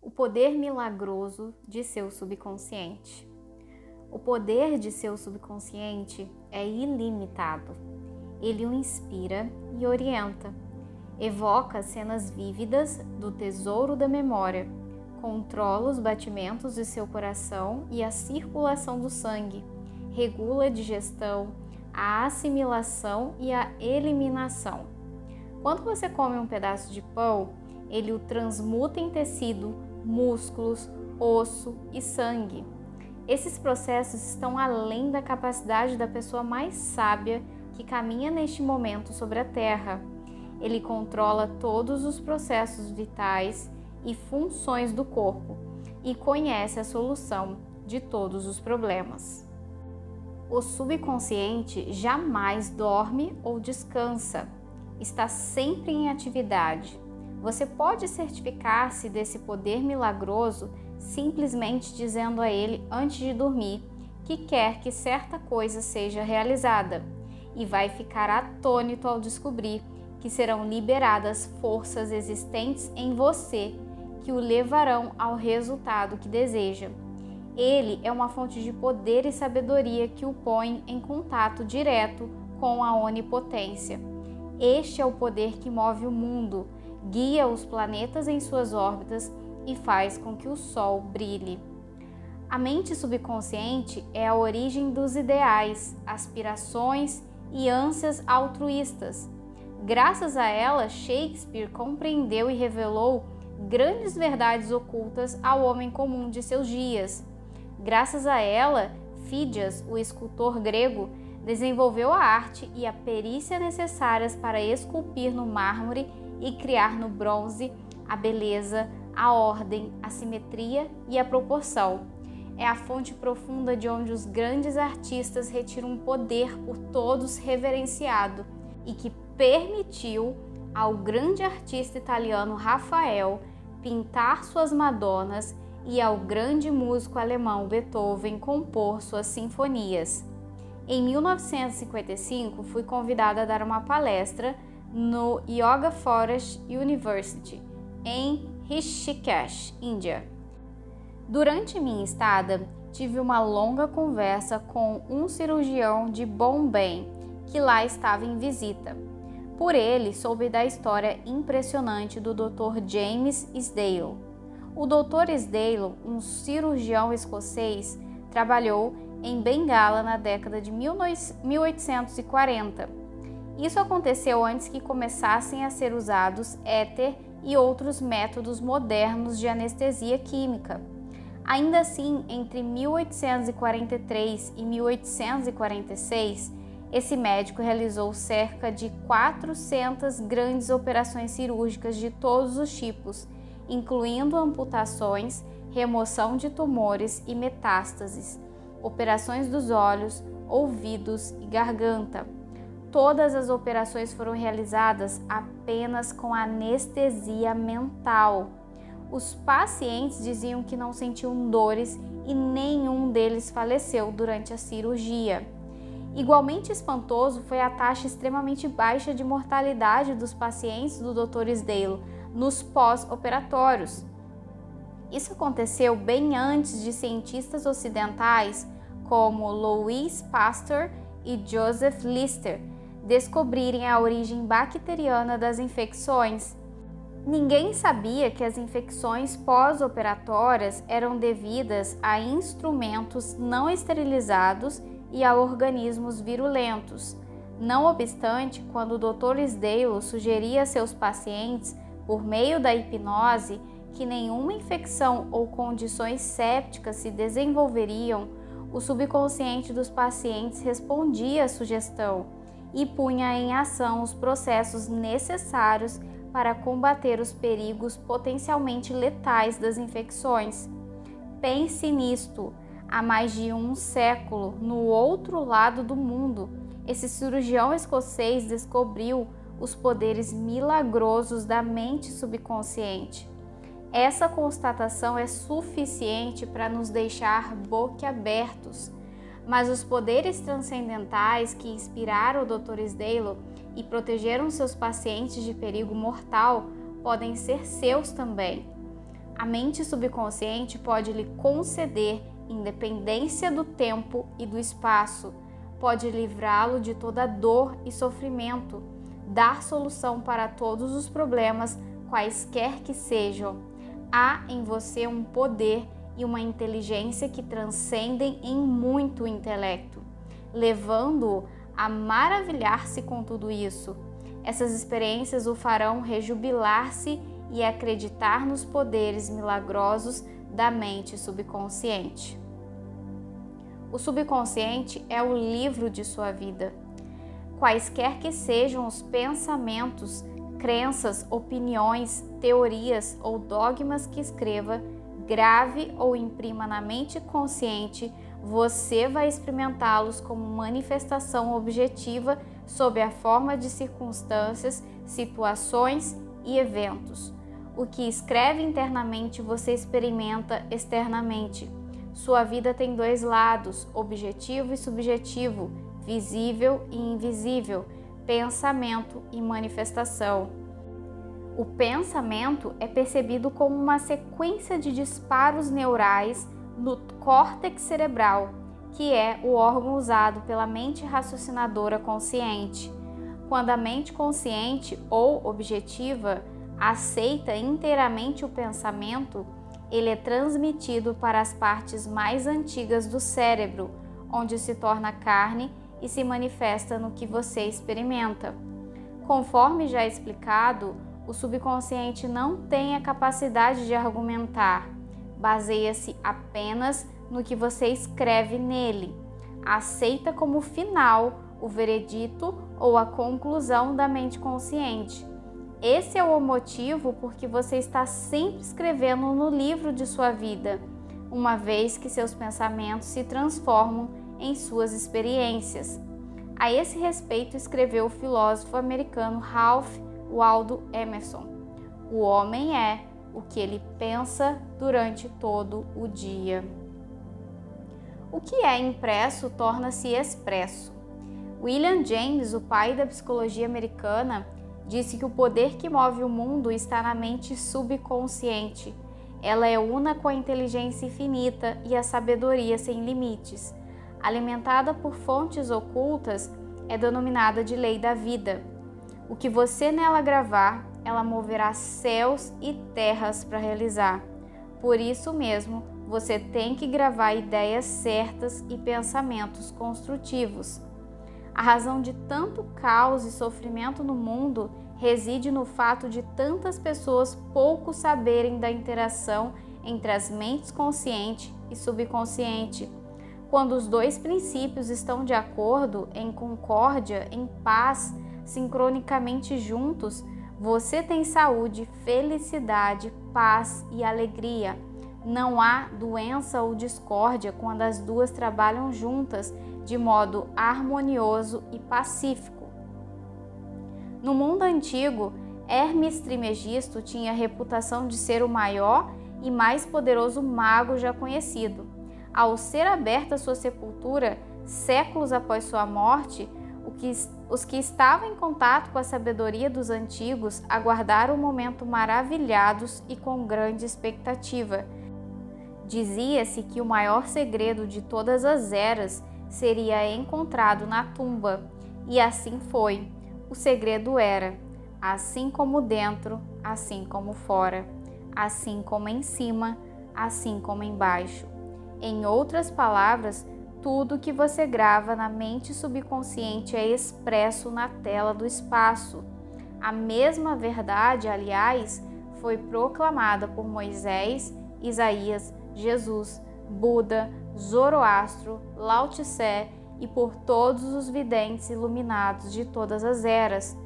o poder milagroso de seu subconsciente. O poder de seu subconsciente é ilimitado. Ele o inspira e orienta. Evoca cenas vívidas do tesouro da memória. Controla os batimentos de seu coração e a circulação do sangue. Regula a digestão, a assimilação e a eliminação. Quando você come um pedaço de pão, ele o transmuta em tecido, músculos, osso e sangue. Esses processos estão além da capacidade da pessoa mais sábia que caminha neste momento sobre a Terra. Ele controla todos os processos vitais e funções do corpo e conhece a solução de todos os problemas. O subconsciente jamais dorme ou descansa, está sempre em atividade. Você pode certificar-se desse poder milagroso simplesmente dizendo a ele antes de dormir que quer que certa coisa seja realizada e vai ficar atônito ao descobrir que serão liberadas forças existentes em você que o levarão ao resultado que deseja. Ele é uma fonte de poder e sabedoria que o põe em contato direto com a onipotência. Este é o poder que move o mundo, guia os planetas em suas órbitas e faz com que o Sol brilhe. A mente subconsciente é a origem dos ideais, aspirações e ânsias altruístas. Graças a ela, Shakespeare compreendeu e revelou grandes verdades ocultas ao homem comum de seus dias. Graças a ela, Fídias, o escultor grego, desenvolveu a arte e a perícia necessárias para esculpir no mármore e criar no bronze a beleza, a ordem, a simetria e a proporção. É a fonte profunda de onde os grandes artistas retiram um poder por todos reverenciado e que permitiu ao grande artista italiano Rafael pintar suas Madonas e ao grande músico alemão Beethoven compor suas sinfonias. Em 1955, fui convidada a dar uma palestra no Yoga Forest University, em Rishikesh, Índia. Durante minha estada, tive uma longa conversa com um cirurgião de Bombay que lá estava em visita. Por ele, soube da história impressionante do Dr. James Sdale. O Dr. Sdale, um cirurgião escocês, trabalhou em Bengala na década de 1840. Isso aconteceu antes que começassem a ser usados éter e outros métodos modernos de anestesia química. Ainda assim, entre 1843 e 1846, esse médico realizou cerca de 400 grandes operações cirúrgicas de todos os tipos, incluindo amputações, remoção de tumores e metástases, operações dos olhos, ouvidos e garganta. Todas as operações foram realizadas apenas com anestesia mental. Os pacientes diziam que não sentiam dores e nenhum deles faleceu durante a cirurgia. Igualmente espantoso foi a taxa extremamente baixa de mortalidade dos pacientes do Dr. Sdale nos pós-operatórios. Isso aconteceu bem antes de cientistas ocidentais como Louis Pasteur e Joseph Lister descobrirem a origem bacteriana das infecções. Ninguém sabia que as infecções pós-operatórias eram devidas a instrumentos não esterilizados e a organismos virulentos. Não obstante, quando o Dr. Sdale sugeria a seus pacientes, por meio da hipnose, que nenhuma infecção ou condições sépticas se desenvolveriam, o subconsciente dos pacientes respondia à sugestão e punha em ação os processos necessários para combater os perigos potencialmente letais das infecções. Pense nisto. Há mais de um século, no outro lado do mundo, esse cirurgião escocês descobriu os poderes milagrosos da mente subconsciente. Essa constatação é suficiente para nos deixar boquiabertos, mas os poderes transcendentais que inspiraram o Dr. Sdale e protegeram seus pacientes de perigo mortal podem ser seus também. A mente subconsciente pode lhe conceder independência do tempo e do espaço, pode livrá-lo de toda dor e sofrimento, dar solução para todos os problemas, quaisquer que sejam. Há em você um poder e uma inteligência que transcendem em muito o intelecto, levando-o a maravilhar-se com tudo isso. Essas experiências o farão rejubilar-se e acreditar nos poderes milagrosos da mente subconsciente. O subconsciente é o livro de sua vida. Quaisquer que sejam os pensamentos, crenças, opiniões, teorias ou dogmas que escreva, grave ou imprima na mente consciente, você vai experimentá-los como manifestação objetiva sob a forma de circunstâncias, situações e eventos. O que escreve internamente você experimenta externamente. Sua vida tem dois lados, objetivo e subjetivo, visível e invisível, pensamento e manifestação. O pensamento é percebido como uma sequência de disparos neurais no córtex cerebral, que é o órgão usado pela mente raciocinadora consciente. Quando a mente consciente ou objetiva aceita inteiramente o pensamento, ele é transmitido para as partes mais antigas do cérebro, onde se torna carne e se manifesta no que você experimenta. Conforme já explicado, o subconsciente não tem a capacidade de argumentar, baseia-se apenas no que você escreve nele. Aceita como final o veredito ou a conclusão da mente consciente. Esse é o motivo por que você está sempre escrevendo no livro de sua vida, uma vez que seus pensamentos se transformam em suas experiências. A esse respeito escreveu o filósofo americano Ralph Waldo Emerson: o homem é o que ele pensa durante todo o dia. O que é impresso torna-se expresso. William James, o pai da psicologia americana, disse que o poder que move o mundo está na mente subconsciente. Ela é una com a inteligência infinita e a sabedoria sem limites. Alimentada por fontes ocultas, é denominada de lei da vida. O que você nela gravar, ela moverá céus e terras para realizar. Por isso mesmo, você tem que gravar ideias certas e pensamentos construtivos. A razão de tanto caos e sofrimento no mundo reside no fato de tantas pessoas pouco saberem da interação entre as mentes consciente e subconsciente. Quando os dois princípios estão de acordo, em concórdia, em paz, sincronicamente juntos, você tem saúde, felicidade, paz e alegria. Não há doença ou discórdia quando as duas trabalham juntas de modo harmonioso e pacífico. No mundo antigo, Hermes Trismegisto tinha a reputação de ser o maior e mais poderoso mago já conhecido. Ao ser aberta sua sepultura, séculos após sua morte, os que estavam em contato com a sabedoria dos antigos aguardaram o momento maravilhados e com grande expectativa. Dizia-se que o maior segredo de todas as eras seria encontrado na tumba, e assim foi. O segredo era: assim como dentro, assim como fora, assim como em cima, assim como embaixo. Em outras palavras, tudo que você grava na mente subconsciente é expresso na tela do espaço. A mesma verdade, aliás, foi proclamada por Moisés, Isaías, Jesus, Buda, Zoroastro, Lao Tse e por todos os videntes iluminados de todas as eras.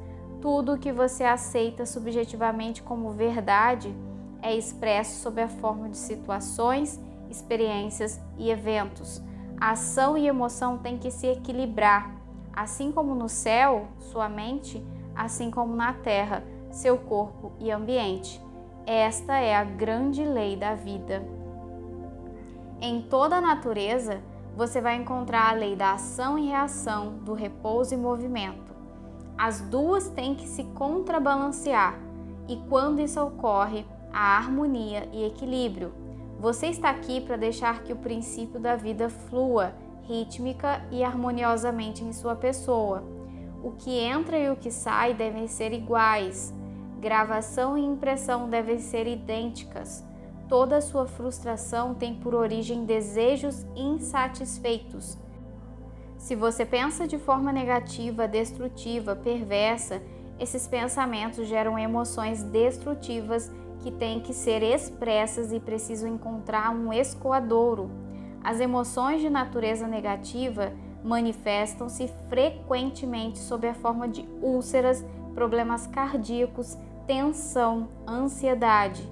Tudo o que você aceita subjetivamente como verdade é expresso sob a forma de situações, experiências e eventos. A ação e emoção têm que se equilibrar, assim como no céu, sua mente, assim como na terra, seu corpo e ambiente. Esta é a grande lei da vida. Em toda a natureza, você vai encontrar a lei da ação e reação, do repouso e movimento. As duas têm que se contrabalancear, e quando isso ocorre, a harmonia e equilíbrio. Você está aqui para deixar que o princípio da vida flua rítmica e harmoniosamente em sua pessoa. O que entra e o que sai devem ser iguais. Gravação e impressão devem ser idênticas. Toda a sua frustração tem por origem desejos insatisfeitos. Se você pensa de forma negativa, destrutiva, perversa, esses pensamentos geram emoções destrutivas que têm que ser expressas e precisam encontrar um escoadouro. As emoções de natureza negativa manifestam-se frequentemente sob a forma de úlceras, problemas cardíacos, tensão, ansiedade.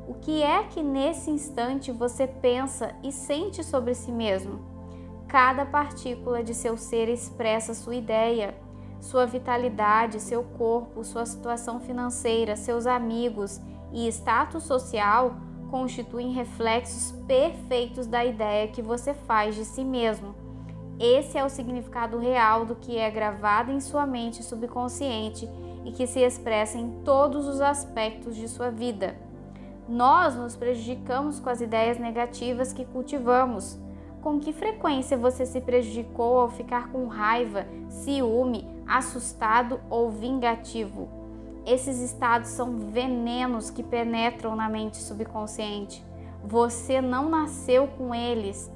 O que é que nesse instante você pensa e sente sobre si mesmo? Cada partícula de seu ser expressa sua ideia, sua vitalidade, seu corpo, sua situação financeira, seus amigos e status social constituem reflexos perfeitos da ideia que você faz de si mesmo. Esse é o significado real do que é gravado em sua mente subconsciente e que se expressa em todos os aspectos de sua vida. Nós nos prejudicamos com as ideias negativas que cultivamos. Com que frequência você se prejudicou ao ficar com raiva, ciúme, assustado ou vingativo? Esses estados são venenos que penetram na mente subconsciente. Você não nasceu com eles.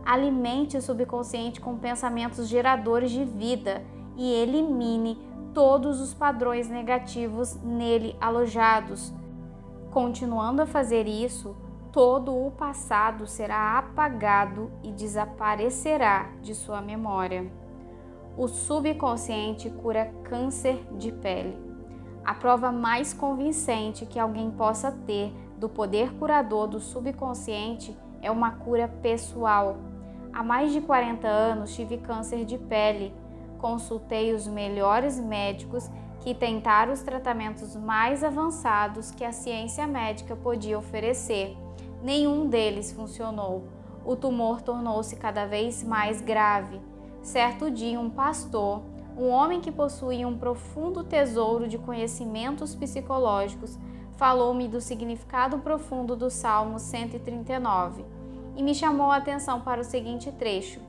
Alimente o subconsciente com pensamentos geradores de vida e elimine todos os padrões negativos nele alojados. Continuando a fazer isso, todo o passado será apagado e desaparecerá de sua memória. O subconsciente cura câncer de pele. A prova mais convincente que alguém possa ter do poder curador do subconsciente é uma cura pessoal. Há mais de 40 anos tive câncer de pele. Consultei os melhores médicos que tentaram os tratamentos mais avançados que a ciência médica podia oferecer. Nenhum deles funcionou. O tumor tornou-se cada vez mais grave. Certo dia, um pastor, um homem que possuía um profundo tesouro de conhecimentos psicológicos, falou-me do significado profundo do Salmo 139 e me chamou a atenção para o seguinte trecho: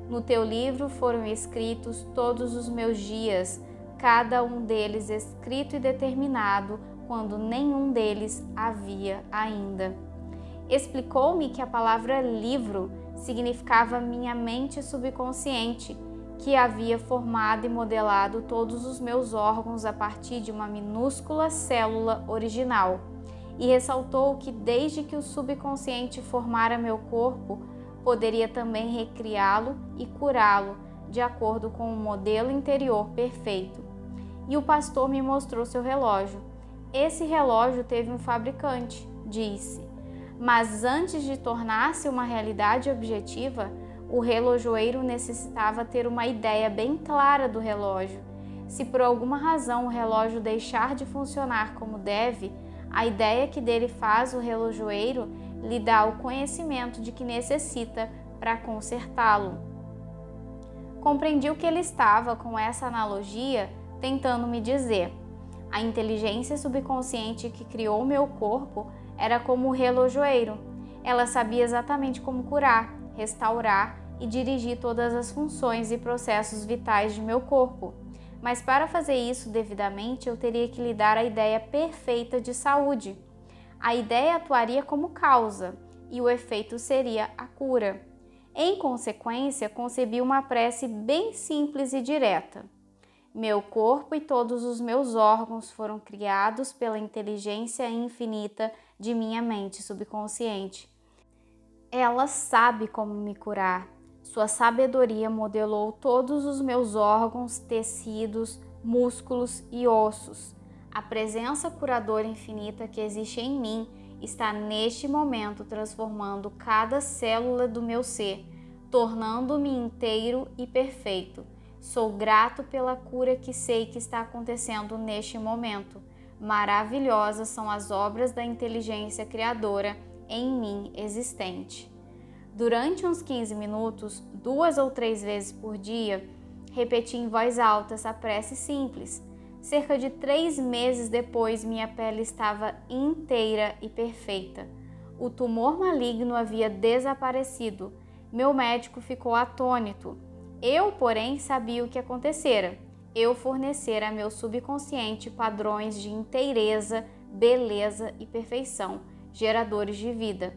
no teu livro foram escritos todos os meus dias, cada um deles escrito e determinado, quando nenhum deles havia ainda. Explicou-me que a palavra livro significava minha mente subconsciente, que havia formado e modelado todos os meus órgãos a partir de uma minúscula célula original, e ressaltou que desde que o subconsciente formara meu corpo, poderia também recriá-lo e curá-lo de acordo com um modelo interior perfeito. E o pastor me mostrou seu relógio. Esse relógio teve um fabricante, disse, mas antes de tornar-se uma realidade objetiva, o relojoeiro necessitava ter uma ideia bem clara do relógio. Se por alguma razão o relógio deixar de funcionar como deve, a ideia que dele faz o relojoeiro lhe dá o conhecimento de que necessita para consertá-lo. Compreendi o que ele estava, com essa analogia, tentando me dizer. A inteligência subconsciente que criou meu corpo era como o relojoeiro. Ela sabia exatamente como curar, restaurar e dirigir todas as funções e processos vitais de meu corpo. Mas para fazer isso devidamente, eu teria que lhe dar a ideia perfeita de saúde. A ideia atuaria como causa e o efeito seria a cura. Em consequência, concebi uma prece bem simples e direta. Meu corpo e todos os meus órgãos foram criados pela inteligência infinita de minha mente subconsciente. Ela sabe como me curar. Sua sabedoria modelou todos os meus órgãos, tecidos, músculos e ossos. A presença curadora infinita que existe em mim está neste momento transformando cada célula do meu ser, tornando-me inteiro e perfeito. Sou grato pela cura que sei que está acontecendo neste momento. Maravilhosas são as obras da inteligência criadora em mim existente. Durante uns 15 minutos, 2 ou 3 vezes por dia, repeti em voz alta essa prece simples. Cerca de 3 meses depois, minha pele estava inteira e perfeita. O tumor maligno havia desaparecido. Meu médico ficou atônito. Eu, porém, sabia o que acontecera. Eu fornecera a meu subconsciente padrões de inteireza, beleza e perfeição, geradores de vida.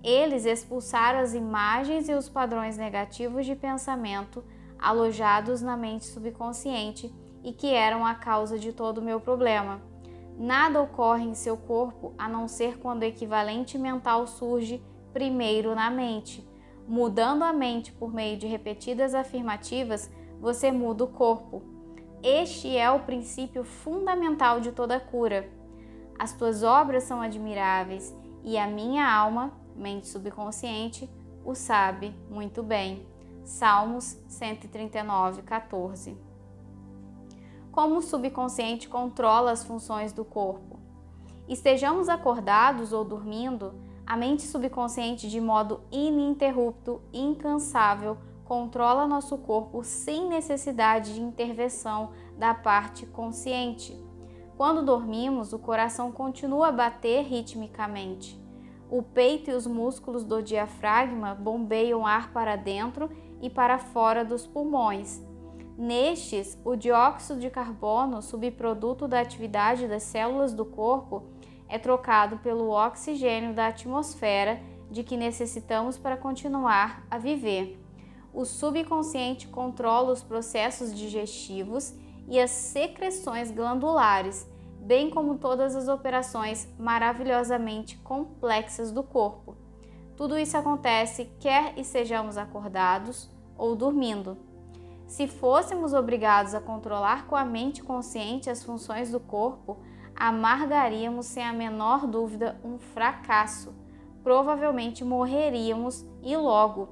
Eles expulsaram as imagens e os padrões negativos de pensamento alojados na mente subconsciente e que eram a causa de todo o meu problema. Nada ocorre em seu corpo a não ser quando o equivalente mental surge primeiro na mente. Mudando a mente por meio de repetidas afirmativas, você muda o corpo. Este é o princípio fundamental de toda cura. As tuas obras são admiráveis e a minha alma, mente subconsciente, o sabe muito bem. Salmos 139:14. Como o subconsciente controla as funções do corpo? Estejamos acordados ou dormindo, a mente subconsciente, de modo ininterrupto e incansável, controla nosso corpo sem necessidade de intervenção da parte consciente. Quando dormimos, o coração continua a bater ritmicamente. O peito e os músculos do diafragma bombeiam ar para dentro e para fora dos pulmões. Nestes, o dióxido de carbono, subproduto da atividade das células do corpo, é trocado pelo oxigênio da atmosfera de que necessitamos para continuar a viver. O subconsciente controla os processos digestivos e as secreções glandulares, bem como todas as operações maravilhosamente complexas do corpo. Tudo isso acontece quer estejamos acordados ou dormindo. Se fôssemos obrigados a controlar com a mente consciente as funções do corpo, amargaríamos sem a menor dúvida um fracasso. Provavelmente morreríamos e logo.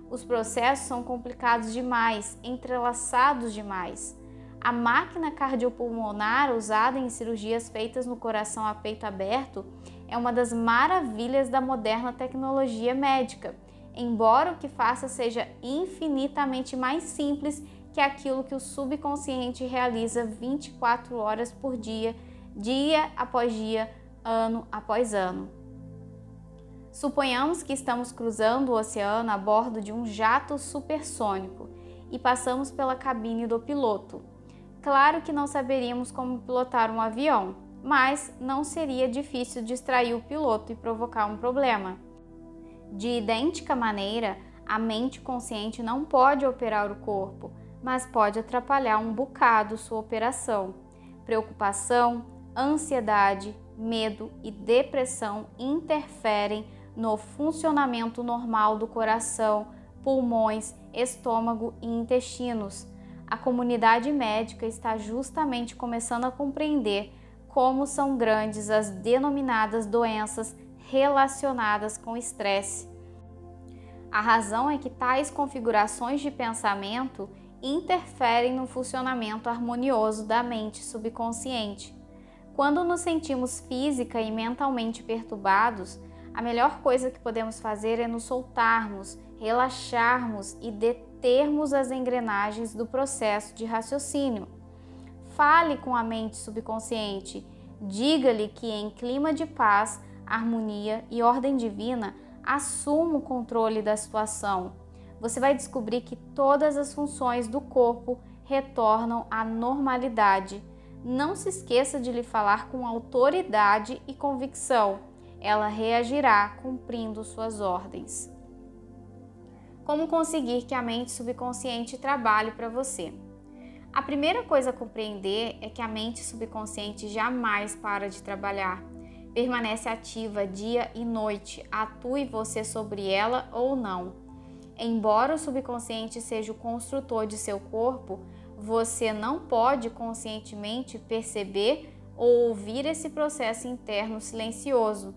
Os processos são complicados demais, entrelaçados demais. A máquina cardiopulmonar usada em cirurgias feitas no coração a peito aberto é uma das maravilhas da moderna tecnologia médica, embora o que faça seja infinitamente mais simples que aquilo que o subconsciente realiza 24 horas por dia, dia após dia, ano após ano. Suponhamos que estamos cruzando o oceano a bordo de um jato supersônico e passamos pela cabine do piloto. Claro que não saberíamos como pilotar um avião, mas não seria difícil distrair o piloto e provocar um problema. De idêntica maneira, a mente consciente não pode operar o corpo, mas pode atrapalhar um bocado sua operação. Preocupação, ansiedade, medo e depressão interferem no funcionamento normal do coração, pulmões, estômago e intestinos. A comunidade médica está justamente começando a compreender como são grandes as denominadas doenças relacionadas com estresse. A razão é que tais configurações de pensamento interferem no funcionamento harmonioso da mente subconsciente. Quando nos sentimos física e mentalmente perturbados, a melhor coisa que podemos fazer é nos soltarmos, relaxarmos e determos as engrenagens do processo de raciocínio. Fale com a mente subconsciente, diga-lhe que em clima de paz, harmonia e ordem divina, assuma o controle da situação. Você vai descobrir que todas as funções do corpo retornam à normalidade. Não se esqueça de lhe falar com autoridade e convicção. Ela reagirá cumprindo suas ordens. Como conseguir que a mente subconsciente trabalhe para você? A primeira coisa a compreender é que a mente subconsciente jamais para de trabalhar. Permanece ativa dia e noite, atue você sobre ela ou não. Embora o subconsciente seja o construtor de seu corpo, você não pode conscientemente perceber ou ouvir esse processo interno silencioso.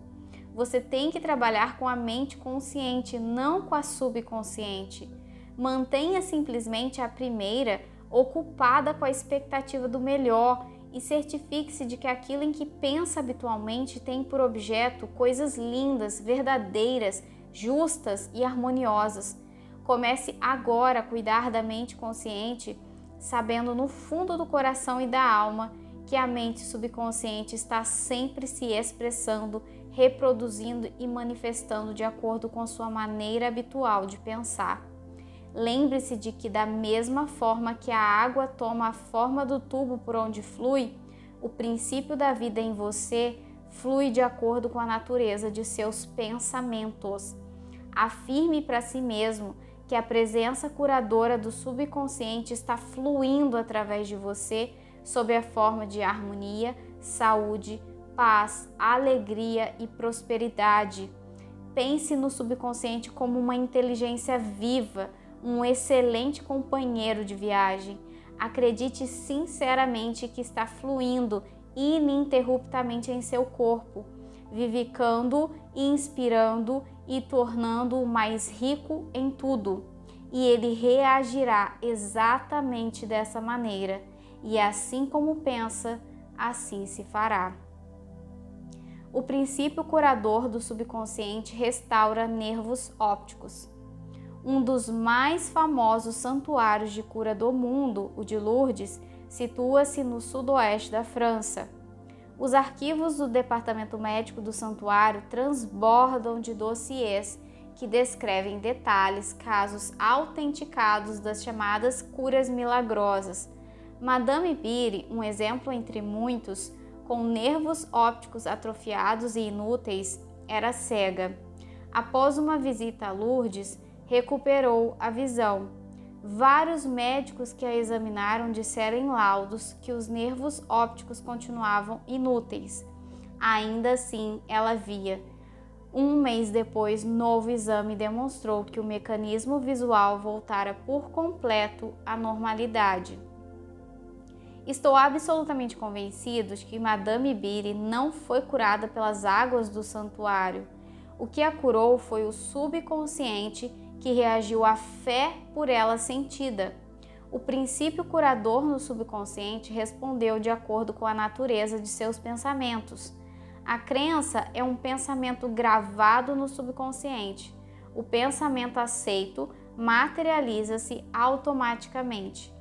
Você tem que trabalhar com a mente consciente, não com a subconsciente. Mantenha simplesmente a primeira ocupada com a expectativa do melhor e certifique-se de que aquilo em que pensa habitualmente tem por objeto coisas lindas, verdadeiras, justas e harmoniosas. Comece agora a cuidar da mente consciente, sabendo no fundo do coração e da alma que a mente subconsciente está sempre se expressando, reproduzindo e manifestando de acordo com a sua maneira habitual de pensar. Lembre-se de que, da mesma forma que a água toma a forma do tubo por onde flui, o princípio da vida em você flui de acordo com a natureza de seus pensamentos. Afirme para si mesmo que a presença curadora do subconsciente está fluindo através de você sob a forma de harmonia, saúde, paz, alegria e prosperidade. Pense no subconsciente como uma inteligência viva, um excelente companheiro de viagem. Acredite sinceramente que está fluindo ininterruptamente em seu corpo, vivificando, inspirando e tornando-o mais rico em tudo. E ele reagirá exatamente dessa maneira. E assim como pensa, assim se fará. O princípio curador do subconsciente restaura nervos ópticos. Um dos mais famosos santuários de cura do mundo, o de Lourdes, situa-se no sudoeste da França. Os arquivos do departamento médico do santuário transbordam de dossiês que descrevem detalhes, casos autenticados das chamadas curas milagrosas. Madame Bire, um exemplo entre muitos, com nervos ópticos atrofiados e inúteis, era cega. Após uma visita a Lourdes, recuperou a visão. Vários médicos que a examinaram disseram em laudos que os nervos ópticos continuavam inúteis. Ainda assim, ela via. Um mês depois, novo exame demonstrou que o mecanismo visual voltara por completo à normalidade. Estou absolutamente convencido de que Madame Bire não foi curada pelas águas do santuário. O que a curou foi o subconsciente que reagiu à fé por ela sentida. O princípio curador no subconsciente respondeu de acordo com a natureza de seus pensamentos. A crença é um pensamento gravado no subconsciente. O pensamento aceito materializa-se automaticamente.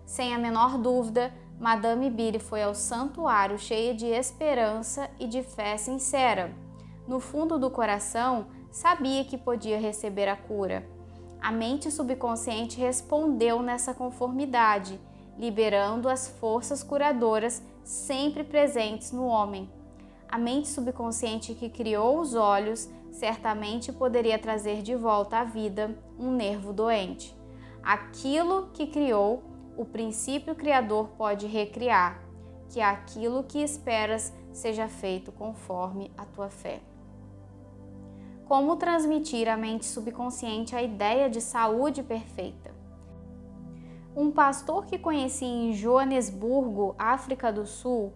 Sem a menor dúvida, Madame Bire foi ao santuário cheia de esperança e de fé sincera. No fundo do coração, sabia que podia receber a cura. A mente subconsciente respondeu nessa conformidade, liberando as forças curadoras sempre presentes no homem. A mente subconsciente que criou os olhos certamente poderia trazer de volta à vida um nervo doente. Aquilo que criou, o princípio criador pode recriar, que aquilo que esperas seja feito conforme a tua fé. Como transmitir à mente subconsciente a ideia de saúde perfeita? Um pastor que conheci em Joanesburgo, África do Sul,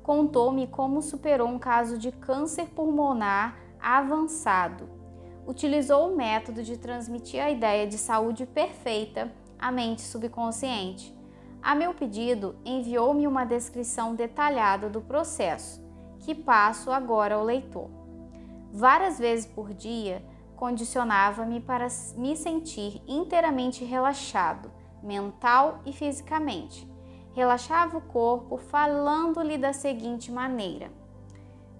contou-me como superou um caso de câncer pulmonar avançado. Utilizou o método de transmitir a ideia de saúde perfeita à mente subconsciente. A meu pedido, enviou-me uma descrição detalhada do processo, que passo agora ao leitor. Várias vezes por dia, condicionava-me para me sentir inteiramente relaxado, mental e fisicamente. Relaxava o corpo falando-lhe da seguinte maneira: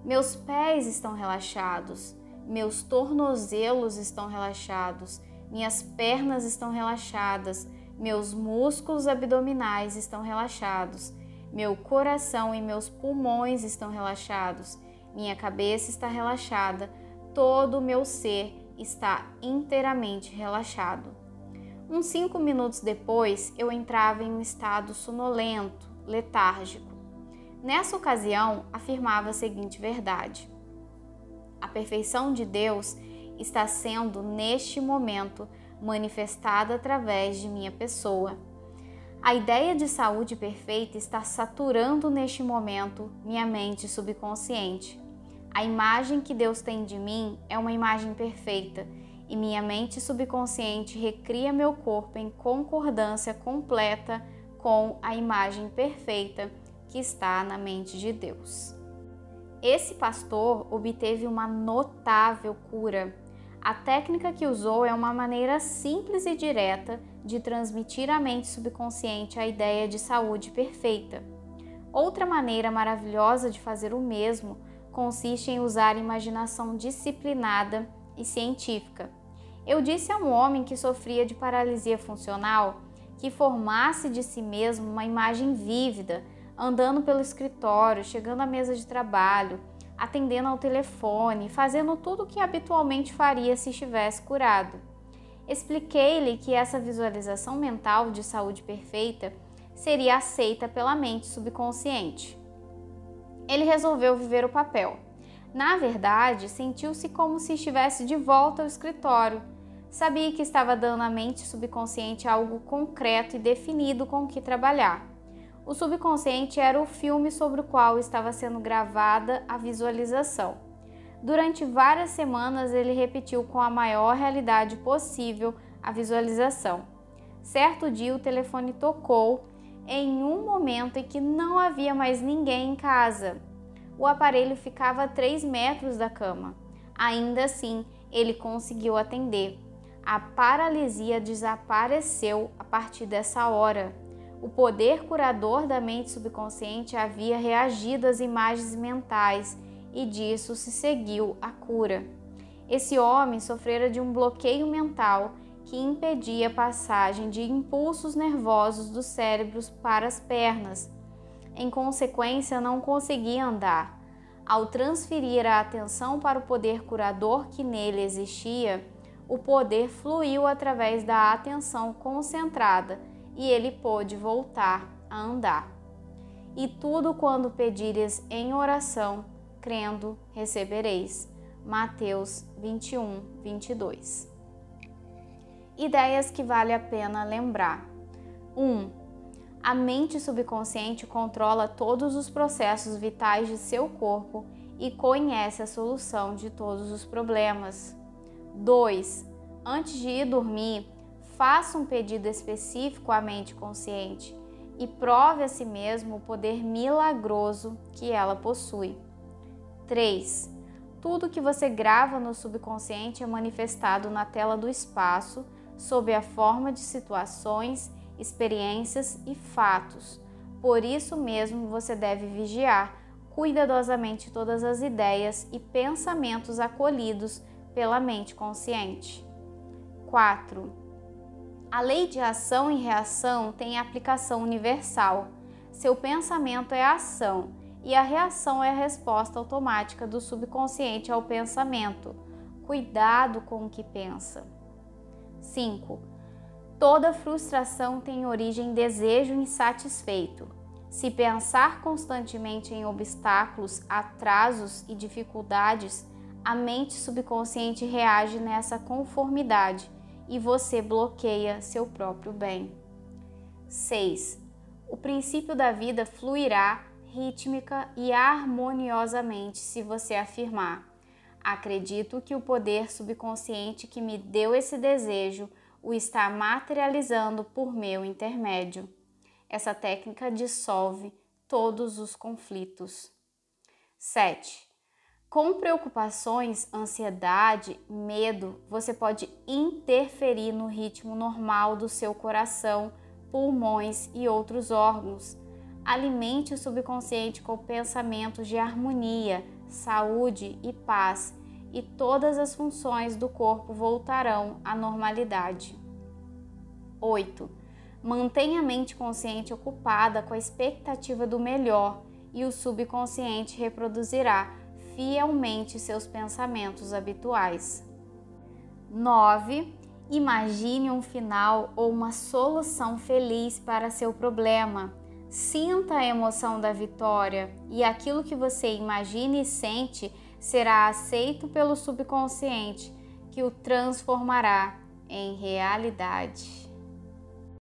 meus pés estão relaxados, meus tornozelos estão relaxados, minhas pernas estão relaxadas, meus músculos abdominais estão relaxados, meu coração e meus pulmões estão relaxados, minha cabeça está relaxada, todo o meu ser está inteiramente relaxado. Uns 5 minutos depois, eu entrava em um estado sonolento, letárgico. Nessa ocasião, afirmava a seguinte verdade: a perfeição de Deus está sendo, neste momento, manifestada através de minha pessoa. A ideia de saúde perfeita está saturando neste momento minha mente subconsciente. A imagem que Deus tem de mim é uma imagem perfeita e minha mente subconsciente recria meu corpo em concordância completa com a imagem perfeita que está na mente de Deus. Esse pastor obteve uma notável cura. A técnica que usou é uma maneira simples e direta de transmitir à mente subconsciente a ideia de saúde perfeita. Outra maneira maravilhosa de fazer o mesmo consiste em usar imaginação disciplinada e científica. Eu disse a um homem que sofria de paralisia funcional que formasse de si mesmo uma imagem vívida, andando pelo escritório, chegando à mesa de trabalho, atendendo ao telefone, fazendo tudo o que habitualmente faria se estivesse curado. Expliquei-lhe que essa visualização mental de saúde perfeita seria aceita pela mente subconsciente. Ele resolveu viver o papel. Na verdade, sentiu-se como se estivesse de volta ao escritório. Sabia que estava dando à mente subconsciente algo concreto e definido com o que trabalhar. O subconsciente era o filme sobre o qual estava sendo gravada a visualização. Durante várias semanas, ele repetiu com a maior realidade possível a visualização. Certo dia, o telefone tocou em um momento em que não havia mais ninguém em casa. O aparelho ficava a 3 metros da cama. Ainda assim, ele conseguiu atender. A paralisia desapareceu a partir dessa hora. O poder curador da mente subconsciente havia reagido às imagens mentais e disso se seguiu a cura. Esse homem sofrera de um bloqueio mental que impedia a passagem de impulsos nervosos dos cérebros para as pernas. Em consequência, não conseguia andar. Ao transferir a atenção para o poder curador que nele existia, o poder fluiu através da atenção concentrada e ele pôde voltar a andar. E tudo quando pedires em oração, crendo, recebereis. Mateus 21, 22. Ideias que vale a pena lembrar. 1. A mente subconsciente controla todos os processos vitais de seu corpo e conhece a solução de todos os problemas. 2. Antes de ir dormir, faça um pedido específico à mente consciente e prove a si mesmo o poder milagroso que ela possui. 3. Tudo que você grava no subconsciente é manifestado na tela do espaço sob a forma de situações, experiências e fatos. Por isso mesmo, você deve vigiar cuidadosamente todas as ideias e pensamentos acolhidos pela mente consciente. 4. A lei de ação e reação tem aplicação universal. Seu pensamento é a ação e a reação é a resposta automática do subconsciente ao pensamento. Cuidado com o que pensa. 5. Toda frustração tem origem em desejo insatisfeito. Se pensar constantemente em obstáculos, atrasos e dificuldades, a mente subconsciente reage nessa conformidade e você bloqueia seu próprio bem. 6. O princípio da vida fluirá rítmica e harmoniosamente se você afirmar: acredito que o poder subconsciente que me deu esse desejo o está materializando por meu intermédio. Essa técnica dissolve todos os conflitos. 7. Com preocupações, ansiedade, medo, você pode interferir no ritmo normal do seu coração, pulmões e outros órgãos. Alimente o subconsciente com pensamentos de harmonia, saúde e paz, e todas as funções do corpo voltarão à normalidade. 8. Mantenha a mente consciente ocupada com a expectativa do melhor e o subconsciente reproduzirá fielmente seus pensamentos habituais. 9. Imagine um final ou uma solução feliz para seu problema. Sinta a emoção da vitória e aquilo que você imagina e sente será aceito pelo subconsciente, que o transformará em realidade.